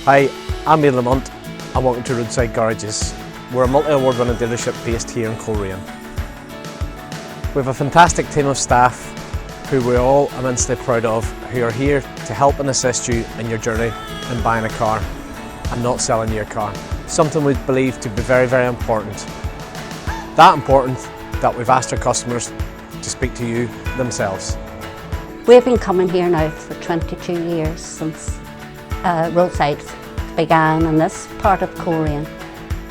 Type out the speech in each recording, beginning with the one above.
Hi, I'm Ian Lamont and welcome to Roadside Garages. We're a multi-award winning dealership based here in Coleraine. We have a fantastic team of staff who we're all immensely proud of, who are here to help and assist you in your journey in buying a car and not selling your car. Something we believe to be very, very important. That important that we've asked our customers to speak to you themselves. We've been coming here now for 22 years since Roadside began in this part of Coleraine,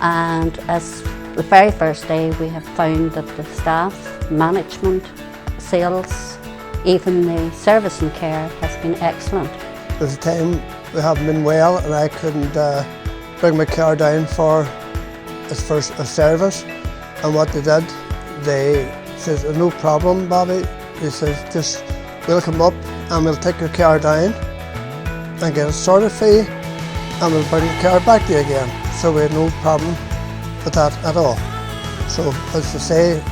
and as the very first day we have found that the staff, management, sales, even the service and care has been excellent. There's a time we haven't been well and I couldn't bring my car down for its first service, and what they did, they said, no problem Bobby, they said just we'll come up and we'll take your car down and get it sorted for you and we'll bring the car back to you again. So we had no problem with that at all. So as I say,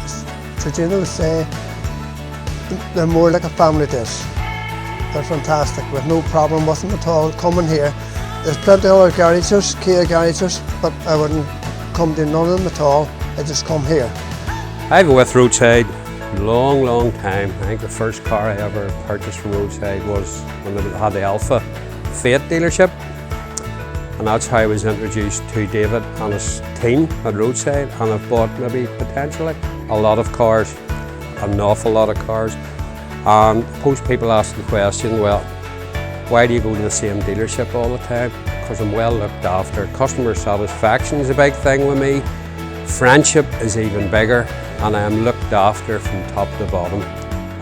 Georgina would say, they're more like a family to us. They're fantastic, we have no problem with them at all coming here. There's plenty of other garages, Kia garages, but I wouldn't come to none of them at all, I just come here. I've been with Roadside a long time. I think the first car I ever purchased from Roadside was when they had the Alpha Fiat dealership, and that's how I was introduced to David and his team at Roadside, and I've bought maybe potentially a lot of cars, an awful lot of cars. And most people ask the question, well, why do you go to the same dealership all the time? Because I'm well looked after. Customer satisfaction is a big thing with me. Friendship is even bigger, and I am looked after from top to bottom.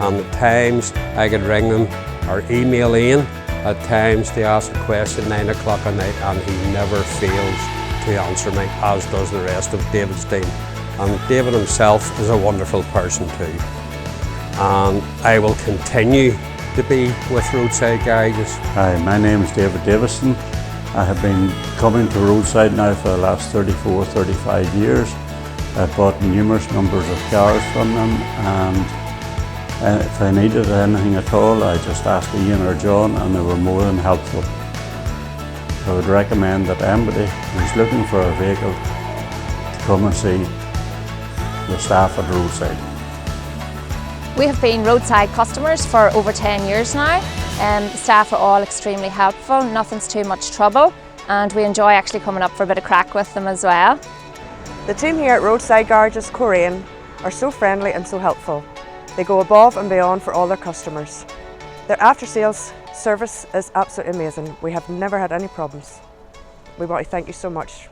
And at times I could ring them or email Ian at times to ask a question 9 o'clock at night, and he never fails to answer me, as does the rest of David's team. And David himself is a wonderful person too. And I will continue to be with Roadside Garages. Hi, my name is David Davison. I have been coming to Roadside now for the last 35 years. I've bought numerous numbers of cars from them, and if I needed anything at all, I just asked Ian or John, and they were more than helpful. I would recommend that anybody who's looking for a vehicle to come and see the staff at Roadside. We have been Roadside customers for over 10 years now. The staff are all extremely helpful, nothing's too much trouble, and we enjoy actually coming up for a bit of crack with them as well. The team here at Roadside Garages Coleraine are so friendly and so helpful. They go above and beyond for all their customers. Their after-sales service is absolutely amazing. We have never had any problems. We want to thank you so much.